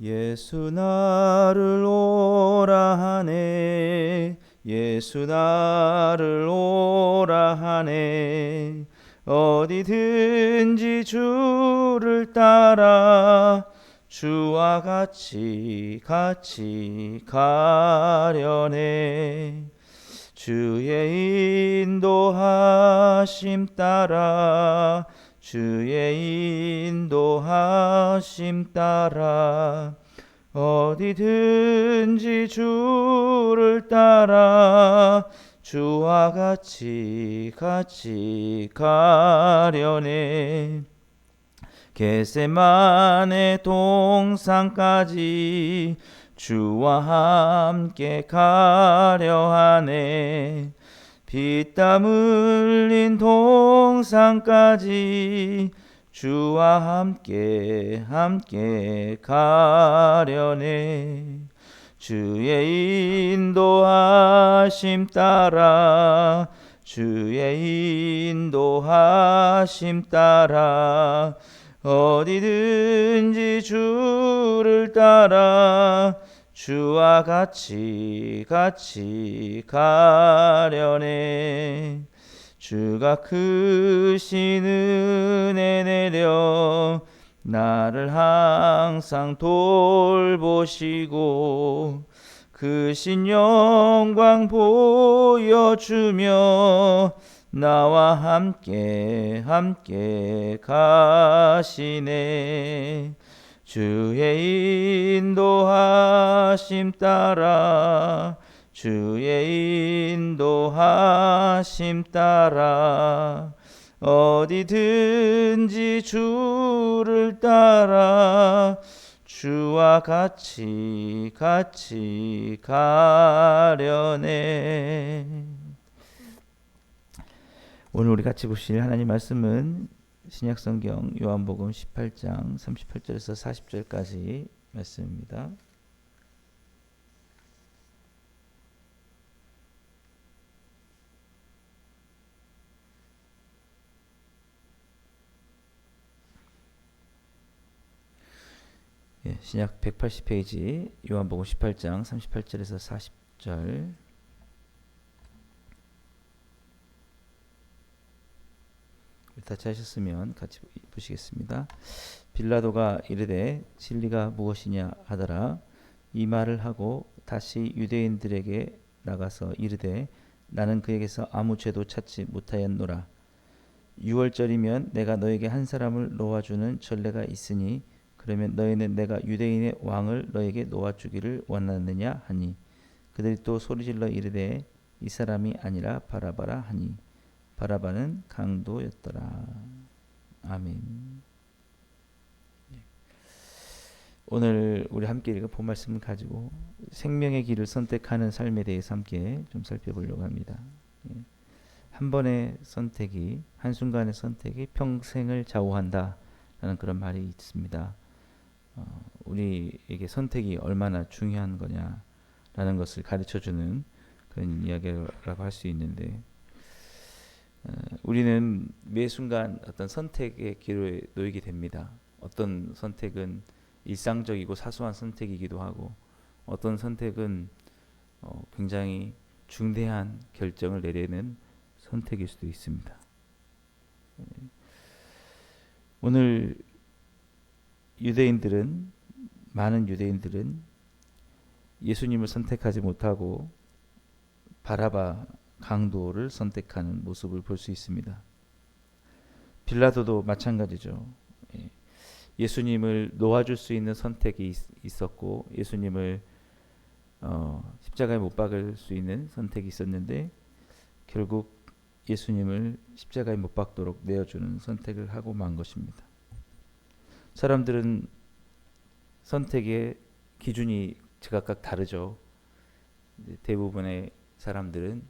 예수 나를 오라 하네. 예수 나를 오라 하네. 어디든지 주를 따라 주와 같이 가려네. 주의 인도하심 따라 주의 인도하심 따라 어디든지 주를 따라 주와 같이 가려네. 겟세마네 동산까지 주와 함께 가려 하네. 피땀 흘린 동산까지 주와 함께 가려네. 주의 인도하심 따라 주의 인도하심 따라 어디든지 주를 따라 주와 같이 가려네. 주가 크신 은혜 내려 나를 항상 돌보시고 크신 영광 보여주며 나와 함께 가시네. 주의 인도하심 따라 주의 인도하심 따라 어디든지 주를 따라 주와 같이 가려네. 오늘 우리 같이 보실 하나님 말씀은 신약성경 요한복음 18장 38절에서 40절까지 말씀입니다. 신약 180페이지 요한복음 18장 38절에서 40절. 같이 하셨으면 같이 보시겠습니다. 빌라도가 이르되 진리가 무엇이냐 하더라. 이 말을 하고 다시 유대인들에게 나가서 이르되 나는 그에게서 아무 죄도 찾지 못하였노라. 6월절이면 내가 너에게 한 사람을 놓아주는 전례가 있으니 그러면 너희는 내가 유대인의 왕을 너에게 놓아주기를 원하느냐 하니 그들이 또 소리질러 이르되 이 사람이 아니라 바라바라 하니 바라바는 강도였더라. 아멘. 오늘 우리 함께 읽은 본 말씀을 가지고 생명의 길을 선택하는 삶에 대해서 함께 좀 살펴보려고 합니다. 한 번의 선택이, 한순간의 선택이 평생을 좌우한다라는 그런 말이 있습니다. 우리에게 선택이 얼마나 중요한 거냐라는 것을 가르쳐주는 그런 이야기라고 할 수 있는데, 우리는 매 순간 어떤 선택의 기로에 놓이게 됩니다. 어떤 선택은 일상적이고 사소한 선택이기도 하고, 어떤 선택은 굉장히 중대한 결정을 내리는 선택일 수도 있습니다. 오늘 많은 유대인들은 예수님을 선택하지 못하고 바라바 강도를 선택하는 모습을 볼 수 있습니다. 빌라도도 마찬가지죠. 예수님을 놓아줄 수 있는 선택이 있었고 예수님을 십자가에 못 박을 수 있는 선택이 있었는데 결국 예수님을 십자가에 못 박도록 내어주는 선택을 하고 만 것입니다. 사람들은 선택의 기준이 제각각 다르죠. 대부분의 사람들은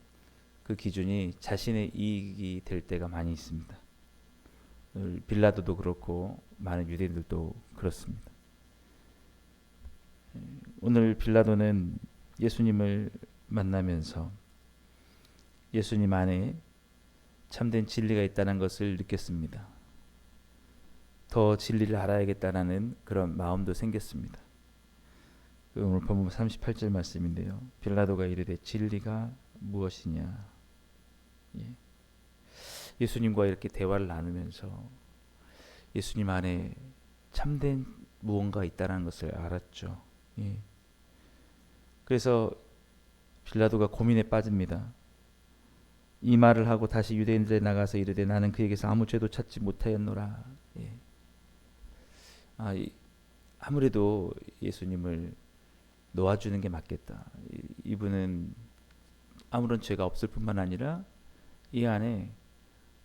그 기준이 자신의 이익이 될 때가 많이 있습니다. 빌라도도 그렇고 많은 유대인들도 그렇습니다. 오늘 빌라도는 예수님을 만나면서 예수님 안에 참된 진리가 있다는 것을 느꼈습니다. 더 진리를 알아야겠다는 그런 마음도 생겼습니다. 그 오늘 본문 38절 말씀인데요. 빌라도가 이르되 진리가 무엇이냐. 예. 예수님과 이렇게 대화를 나누면서 예수님 안에 참된 무언가 있다는 것을 알았죠. 예. 그래서 빌라도가 고민에 빠집니다. 이 말을 하고 다시 유대인들에 나가서 이르되 나는 그에게서 아무 죄도 찾지 못하였노라. 예. 아무래도 예수님을 놓아주는 게 맞겠다. 이분은 아무런 죄가 없을 뿐만 아니라 이 안에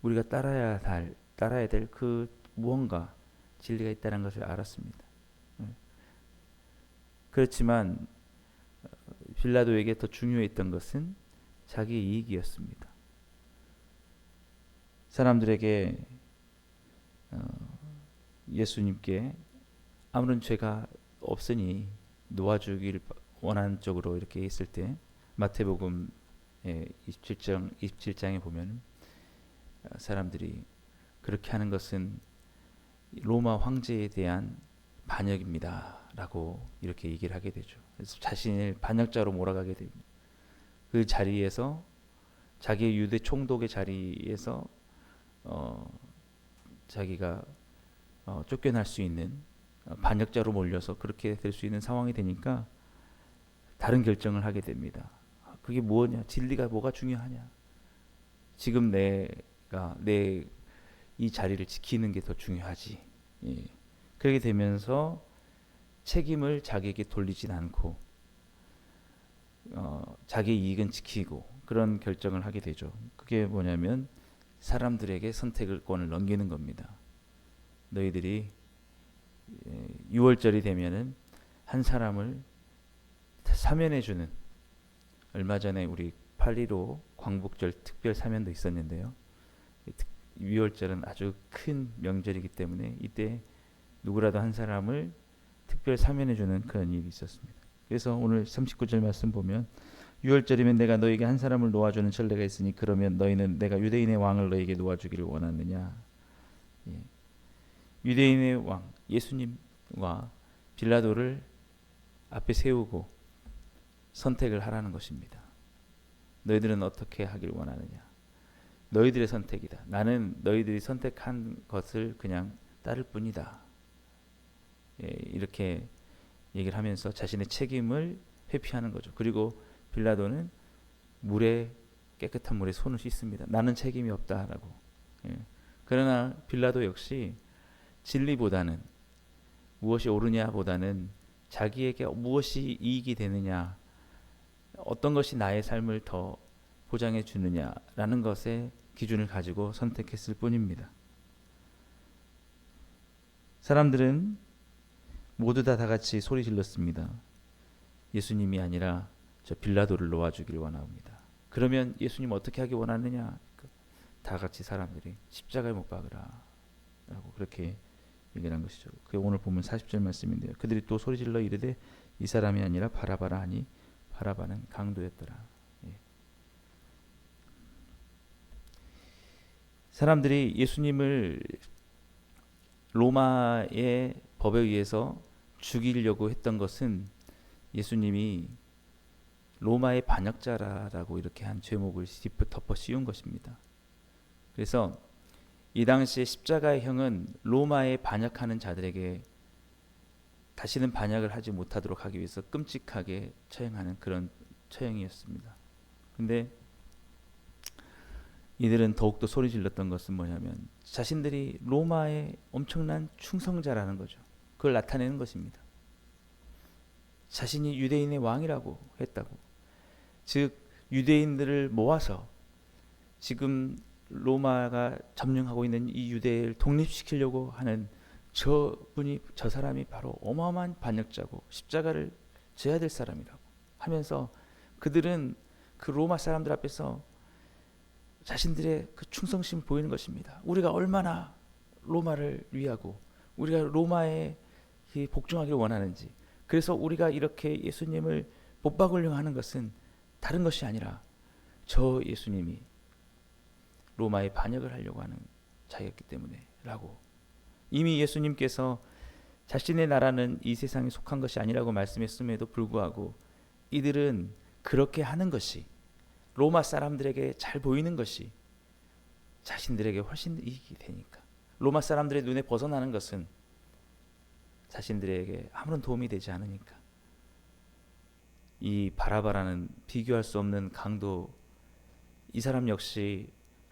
우리가 따라야 될 그 무언가 진리가 있다는 것을 알았습니다. 그렇지만 빌라도에게 더 중요했던 것은 자기의 이익이었습니다. 사람들에게 예수님께 아무런 죄가 없으니 놓아주길 원하는 쪽으로 이렇게 있을 때 마태복음 27장에 보면 사람들이 그렇게 하는 것은 로마 황제에 대한 반역입니다 라고 이렇게 얘기를 하게 되죠. 그래서 자신을 반역자로 몰아가게 됩니다. 그 자리에서 자기의 유대 총독의 자리에서 자기가 쫓겨날 수 있는 반역자로 몰려서 그렇게 될 수 있는 상황이 되니까 다른 결정을 하게 됩니다. 그게 뭐냐? 진리가 뭐가 중요하냐? 지금 내가 내 이 자리를 지키는 게 더 중요하지. 예. 그렇게 되면서 책임을 자기에게 돌리진 않고 자기의 이익은 지키고 그런 결정을 하게 되죠. 그게 뭐냐면 사람들에게 선택권을 넘기는 겁니다. 너희들이 6월절이 되면은 한 사람을 사면해주는, 얼마 전에 우리 8.15 광복절 특별 사면도 있었는데요. 6월절은 아주 큰 명절이기 때문에 이때 누구라도 한 사람을 특별 사면해주는 그런 일이 있었습니다. 그래서 오늘 39절 말씀 보면 6월절이면 내가 너에게 한 사람을 놓아주는 전례가 있으니 그러면 너희는 내가 유대인의 왕을 너에게 놓아주기를 원하느냐. 예. 유대인의 왕 예수님과 빌라도를 앞에 세우고 선택을 하라는 것입니다. 너희들은 어떻게 하길 원하느냐. 너희들의 선택이다. 나는 너희들이 선택한 것을 그냥 따를 뿐이다. 예, 이렇게 얘기를 하면서 자신의 책임을 회피하는 거죠. 그리고 빌라도는 깨끗한 물에 손을 씻습니다. 나는 책임이 없다라고. 예. 그러나 빌라도 역시 진리보다는, 무엇이 옳으냐보다는 자기에게 무엇이 이익이 되느냐, 어떤 것이 나의 삶을 더 보장해 주느냐라는 것에 기준을 가지고 선택했을 뿐입니다. 사람들은 모두 다 같이 소리 질렀습니다. 예수님이 아니라 저 빌라도를 놓아주길 원합니다. 그러면 예수님 어떻게 하기 원하느냐? 다 같이 사람들이 십자가에 못 박으라 라고 그렇게 얘기를 한 것이죠. 그게 오늘 보면 40절 말씀인데요. 그들이 또 소리질러 이르되 이 사람이 아니라 바라바라 하니 바라바는 강도였더라. 예. 사람들이 예수님을 로마의 법에 의해서 죽이려고 했던 것은 예수님이 로마의 반역자라고 이렇게 한 죄목을 덮어 씌운 것입니다. 그래서 이 당시에 십자가의 형은 로마에 반역하는 자들에게 다시는 반역을 하지 못하도록 하기 위해서 끔찍하게 처형하는 그런 처형이었습니다. 근데 이들은 더욱더 소리 질렀던 것은 뭐냐면 자신들이 로마의 엄청난 충성자라는 거죠. 그걸 나타내는 것입니다. 자신이 유대인의 왕이라고 했다고. 즉 유대인들을 모아서 지금 로마가 점령하고 있는 이 유대를 독립시키려고 하는 저 사람이 바로 어마어마한 반역자고 십자가를 져야 될 사람이라고 하면서 그들은 그 로마 사람들 앞에서 자신들의 그 충성심을 보이는 것입니다. 우리가 얼마나 로마를 위하고 우리가 로마에 복종하기를 원하는지. 그래서 우리가 이렇게 예수님을 못 박으려고 하는 것은 다른 것이 아니라 저 예수님이 로마에 반역을 하려고 하는 자였기 때문에 라고. 이미 예수님께서 자신의 나라는 이 세상에 속한 것이 아니라고 말씀했음에도 불구하고 이들은 그렇게 하는 것이, 로마 사람들에게 잘 보이는 것이 자신들에게 훨씬 이익이 되니까, 로마 사람들의 눈에 벗어나는 것은 자신들에게 아무런 도움이 되지 않으니까, 이 바라바라는 비교할 수 없는 강도, 이 사람 역시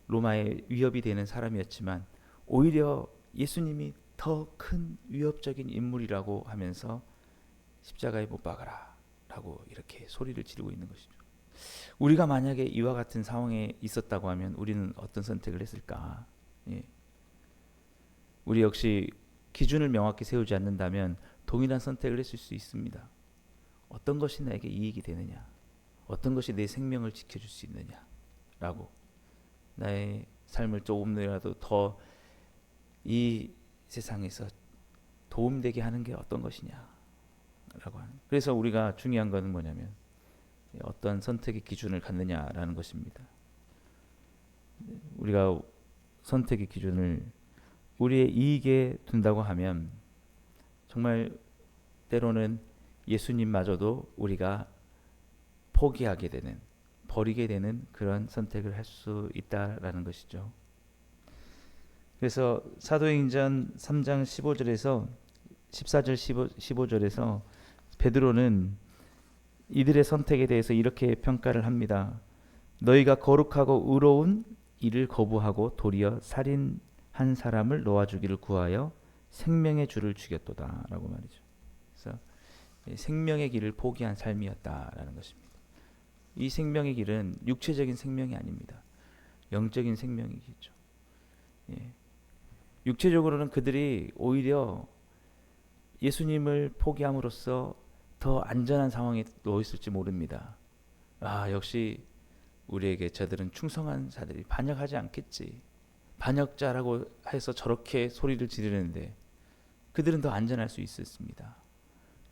로마의 위협이 되는 사람이었지만 오히려 예수님이 더 큰 위협적인 인물이라고 하면서 십자가에 못 박아라 라고 이렇게 소리를 지르고 있는 것이죠. 우리가 만약에 이와 같은 상황에 있었다고 하면 우리는 어떤 선택을 했을까? 예. 우리 역시 기준을 명확히 세우지 않는다면 동일한 선택을 했을 수 있습니다. 어떤 것이 나에게 이익이 되느냐, 어떤 것이 내 생명을 지켜줄 수 있느냐 라고, 나의 삶을 조금이라도 더 이 세상에서 도움되게 하는 게 어떤 것이냐 라고 하는. 그래서 우리가 중요한 것은 뭐냐면 어떤 선택의 기준을 갖느냐라는 것입니다. 우리가 선택의 기준을 우리의 이익에 둔다고 하면 정말 때로는 예수님마저도 우리가 포기하게 되는, 버리게 되는 그런 선택을 할 수 있다라는 것이죠. 그래서 사도행전 3장 15절에서 14절 15절에서 베드로는 이들의 선택에 대해서 이렇게 평가를 합니다. 너희가 거룩하고 의로운 일을 거부하고 도리어 살인한 사람을 놓아주기를 구하여 생명의 주를 죽였도다 라고 말이죠. 그래서 생명의 길을 포기한 삶이었다라는 것입니다. 이 생명의 길은 육체적인 생명이 아닙니다. 영적인 생명이겠죠. 예. 육체적으로는 그들이 오히려 예수님을 포기함으로써 더 안전한 상황에 놓였을지 모릅니다. 역시 우리에게 저들은 충성한 자들이, 반역하지 않겠지, 반역자라고 해서 저렇게 소리를 지르는데 그들은 더 안전할 수 있었습니다.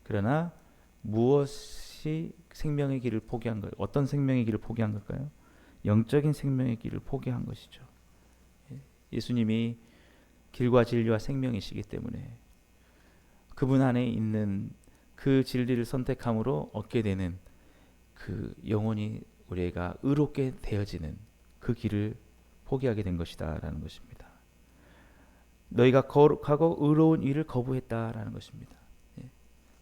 그러나 무엇이 생명의 길을 포기한 것, 어떤 생명의 길을 포기한 걸까요? 영적인 생명의 길을 포기한 것이죠. 예수님이 길과 진리와 생명이시기 때문에 그분 안에 있는 그 진리를 선택함으로 얻게 되는 그 영혼이 우리가 의롭게 되어지는 그 길을 포기하게 된 것이다라는 것입니다. 너희가 거룩하고 의로운 일을 거부했다라는 것입니다.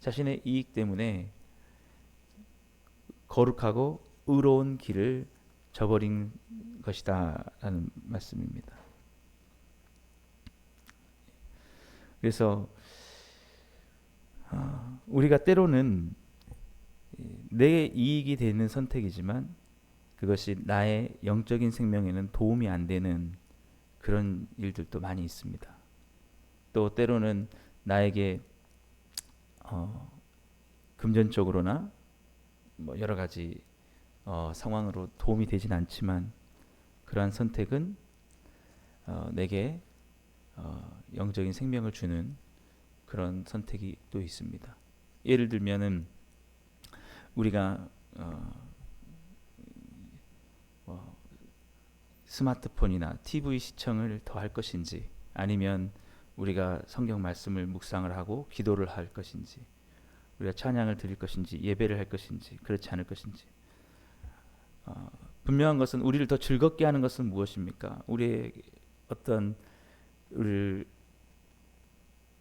자신의 이익 때문에 거룩하고 의로운 길을 저버린 것이다라는 말씀입니다. 그래서 우리가 때로는 내 이익이 되는 선택이지만 그것이 나의 영적인 생명에는 도움이 안 되는 그런 일들도 많이 있습니다. 또 때로는 나에게 금전적으로나 뭐 여러 가지 상황으로 도움이 되진 않지만 그러한 선택은 내게 영적인 생명을 주는 그런 선택이 또 있습니다. 예를 들면은 우리가 스마트폰이나 TV 시청을 더 할 것인지, 아니면 우리가 성경 말씀을 묵상을 하고 기도를 할 것인지, 우리가 찬양을 드릴 것인지, 예배를 할 것인지, 그렇지 않을 것인지, 분명한 것은 우리를 더 즐겁게 하는 것은 무엇입니까? 우리의 어떤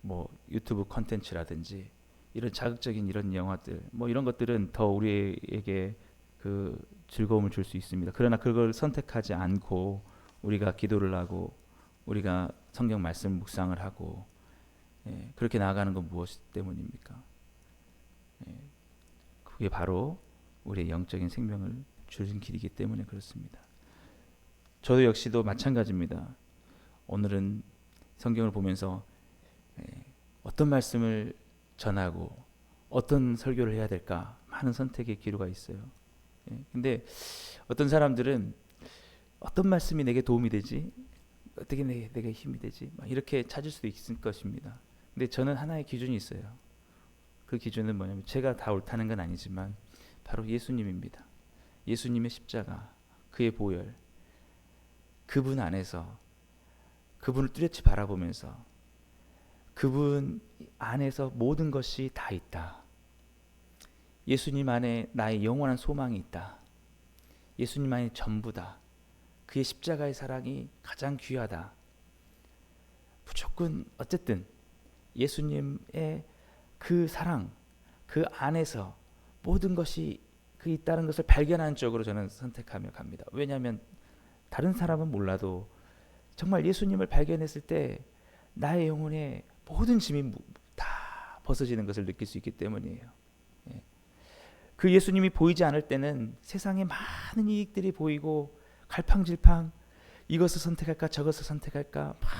뭐 유튜브 콘텐츠라든지 이런 자극적인 이런 영화들, 뭐 이런 것들은 더 우리에게 그 즐거움을 줄 수 있습니다. 그러나 그걸 선택하지 않고 우리가 기도를 하고 우리가 성경 말씀 묵상을 하고 그렇게 나아가는 건 무엇 때문입니까? 그게 바로 우리의 영적인 생명을 주는 길이기 때문에 그렇습니다. 저도 역시도 마찬가지입니다. 오늘은 성경을 보면서 어떤 말씀을 전하고 어떤 설교를 해야 될까, 많은 선택의 기로가 있어요. 근데 어떤 사람들은 어떤 말씀이 내게 도움이 되지, 어떻게 내게 힘이 되지, 막 이렇게 찾을 수도 있을 것입니다. 근데 저는 하나의 기준이 있어요. 그 기준은 뭐냐면, 제가 다 옳다는 건 아니지만 바로 예수님입니다. 예수님의 십자가, 그의 보혈, 그분 안에서 그분을 뚜렷이 바라보면서 그분 안에서 모든 것이 다 있다. 예수님 안에 나의 영원한 소망이 있다. 예수님 안에 전부다. 그의 십자가의 사랑이 가장 귀하다. 무조건 어쨌든 예수님의 그 사랑, 그 안에서 모든 것이 그 있다는 것을 발견하는 쪽으로 저는 선택하며 갑니다. 왜냐하면 다른 사람은 몰라도 정말 예수님을 발견했을 때 나의 영혼에 모든 짐이 다 벗어지는 것을 느낄 수 있기 때문이에요. 예. 그 예수님이 보이지 않을 때는 세상에 많은 이익들이 보이고 갈팡질팡 이것을 선택할까 저것을 선택할까 막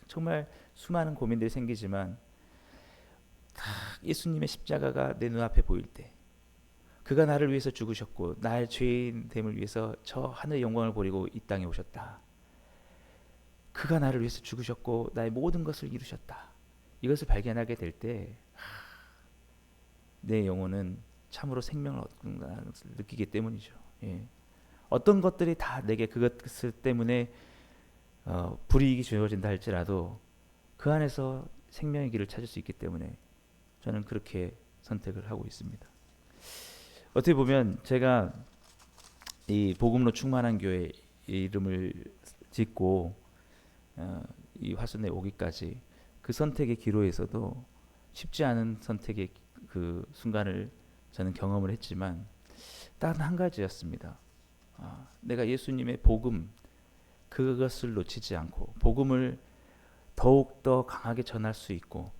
정말 수많은 고민들이 생기지만 예수님의 십자가가 내 눈앞에 보일 때 그가 나를 위해서 죽으셨고 나의 죄인됨을 위해서 저 하늘의 영광을 버리고 이 땅에 오셨다. 그가 나를 위해서 죽으셨고 나의 모든 것을 이루셨다. 이것을 발견하게 될 때 내 영혼은 참으로 생명을 얻는다는 것을 느끼기 때문이죠. 예. 어떤 것들이 다 내게 그것 때문에 불이익이 주어진다 할지라도 그 안에서 생명의 길을 찾을 수 있기 때문에 저는 그렇게 선택을 하고 있습니다. 어떻게 보면 제가 이 복음으로 충만한 교회 이름을 짓고 이 화순에 오기까지 그 선택의 기로에서도 쉽지 않은 선택의 그 순간을 저는 경험을 했지만 딱 한 가지였습니다. 내가 예수님의 복음 그것을 놓치지 않고 복음을 더욱더 강하게 전할 수 있고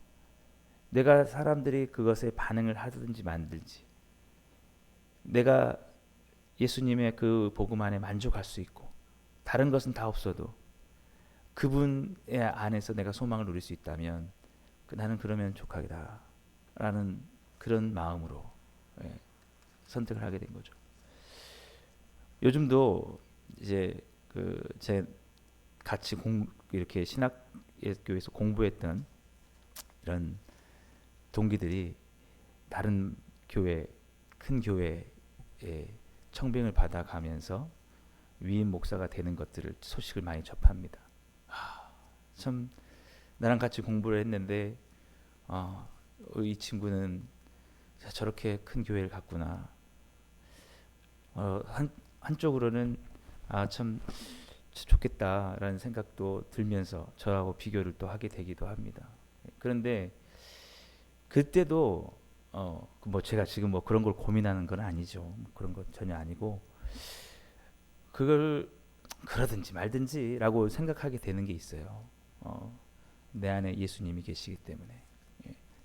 내가 사람들이 그것에 반응을 하든지 만들지 내가 예수님의 그 복음 안에 만족할 수 있고 다른 것은 다 없어도 그분의 안에서 내가 소망을 누릴 수 있다면 나는 그러면 족하겠다라는 그런 마음으로 선택을 하게 된 거죠. 요즘도 이제 제 같이 이렇게 신학교에서 공부했던 이런 동기들이 다른 교회 큰 교회에 청빙을 받아가면서 위임 목사가 되는 것들을 소식을 많이 접합니다. 참 나랑 같이 공부를 했는데 이 친구는 저렇게 큰 교회를 갔구나. 한쪽으로는 참 좋겠다라는 생각도 들면서 저하고 비교를 또 하게 되기도 합니다. 그런데 그때도 뭐 제가 지금 뭐 그런 걸 고민하는 건 아니죠. 그런 건 전혀 아니고 그걸 그러든지 말든지라고 생각하게 되는 게 있어요. 내 안에 예수님이 계시기 때문에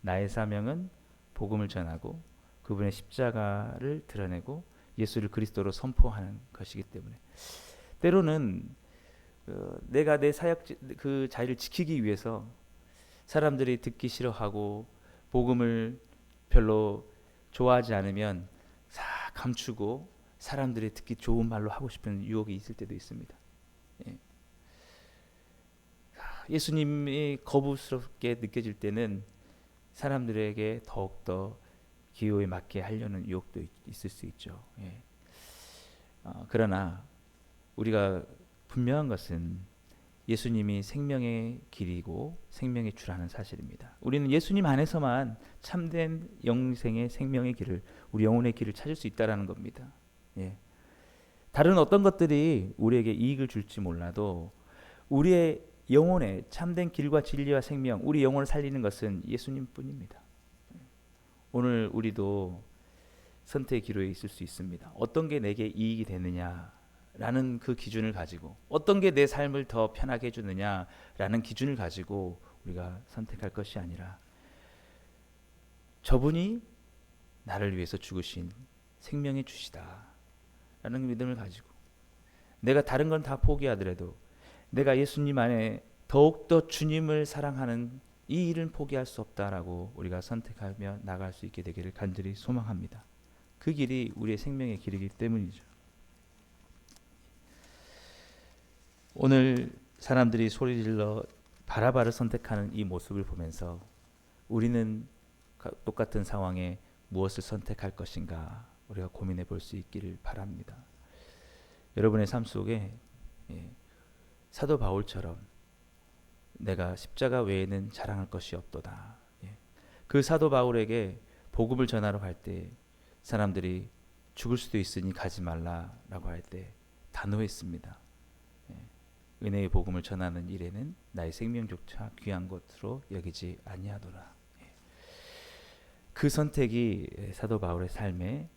나의 사명은 복음을 전하고 그분의 십자가를 드러내고 예수를 그리스도로 선포하는 것이기 때문에 때로는 내가 내 사역 그 자리를 지키기 위해서 사람들이 듣기 싫어하고 복음을 별로 좋아하지 않으면 싹 감추고 사람들이 듣기 좋은 말로 하고 싶은 유혹이 있을 때도 있습니다. 예수님이 거부스럽게 느껴질 때는 사람들에게 더욱더 기호에 맞게 하려는 유혹도 있을 수 있죠. 그러나 우리가 분명한 것은 예수님이 생명의 길이고 생명의 주라는 사실입니다. 우리는 예수님 안에서만 참된 영생의 생명의 길을 우리 영혼의 길을 찾을 수 있다라는 겁니다. 다른 어떤 것들이 우리에게 이익을 줄지 몰라도 우리의 영혼의 참된 길과 진리와 생명, 우리 영혼을 살리는 것은 예수님뿐입니다. 오늘 우리도 선택의 기로에 있을 수 있습니다. 어떤 게 내게 이익이 되느냐라는 그 기준을 가지고 어떤 게 내 삶을 더 편하게 해주느냐라는 기준을 가지고 우리가 선택할 것이 아니라 저분이 나를 위해서 죽으신 생명의 주시다라는 믿음을 가지고 내가 다른 건 다 포기하더라도 내가 예수님 안에 더욱더 주님을 사랑하는 이 일은 포기할 수 없다라고 우리가 선택하며 나갈 수 있게 되기를 간절히 소망합니다. 그 길이 우리의 생명의 길이기 때문이죠. 오늘 사람들이 소리질러 바라바를 선택하는 이 모습을 보면서 우리는 똑같은 상황에 무엇을 선택할 것인가 우리가 고민해 볼 수 있기를 바랍니다. 여러분의 삶 속에 사도 바울처럼 내가 십자가 외에는 자랑할 것이 없도다. 예. 그 사도 바울에게 복음을 전하러 갈 때 사람들이 죽을 수도 있으니 가지 말라라고 할 때 단호했습니다. 예. 은혜의 복음을 전하는 일에는 나의 생명조차 귀한 것으로 여기지 아니하노라. 예. 그 선택이 사도 바울의 삶에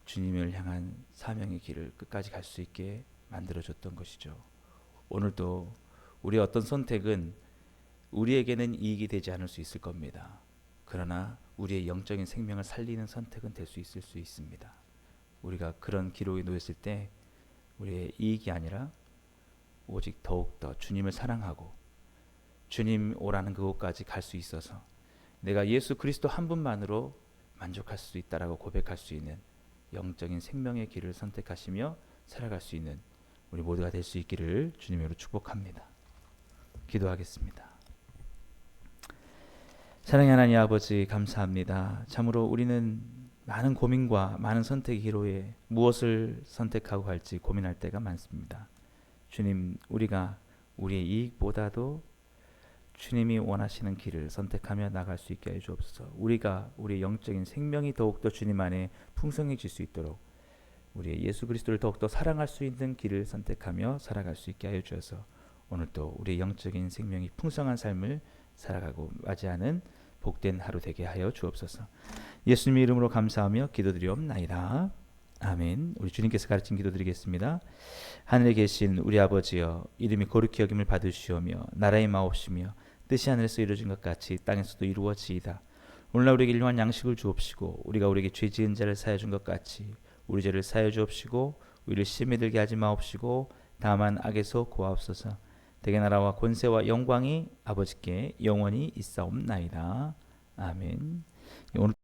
주님을 향한 사명의 길을 끝까지 갈 수 있게 만들어줬던 것이죠. 오늘도 우리의 어떤 선택은 우리에게는 이익이 되지 않을 수 있을 겁니다. 그러나 우리의 영적인 생명을 살리는 선택은 될 수 있을 수 있습니다. 우리가 그런 기로에 놓였을 때 우리의 이익이 아니라 오직 더욱더 주님을 사랑하고 주님 오라는 그곳까지 갈 수 있어서 내가 예수 그리스도 한 분만으로 만족할 수 있다라고 고백할 수 있는 영적인 생명의 길을 선택하시며 살아갈 수 있는 우리 모두가 될 수 있기를 주님으로 축복합니다. 기도하겠습니다. 사랑의 하나님 아버지, 감사합니다. 참으로 우리는 많은 고민과 많은 선택의 기로에 무엇을 선택하고 갈지 고민할 때가 많습니다. 주님, 우리가 우리의 이익보다도 주님이 원하시는 길을 선택하며 나갈 수 있게 해주옵소서. 우리가 우리의 영적인 생명이 더욱더 주님 안에 풍성해질 수 있도록 우리의 예수 그리스도를 더욱더 사랑할 수 있는 길을 선택하며 살아갈 수 있게 하여 주셔서 오늘도 우리의 영적인 생명이 풍성한 삶을 살아가고 맞이하는 복된 하루 되게 하여 주옵소서. 예수님의 이름으로 감사하며 기도드리옵나이다. 아멘. 우리 주님께서 가르친 기도드리겠습니다. 하늘에 계신 우리 아버지여, 이름이 거룩히 여김을 받으시오며 나라의 마옵시며 뜻이 하늘에서 이루어진 것 같이 땅에서도 이루어지이다. 오늘날 우리에게 일용할 양식을 주옵시고 우리가 우리에게 죄 지은 자를 사하여 준 것 같이 우리 죄를 사하여 주옵시고 우리를 시험에 들게 하지 마옵시고 다만 악에서 구하옵소서. 대개 나라와 권세와 영광이 아버지께 영원히 있사옵나이다. 아멘. 오늘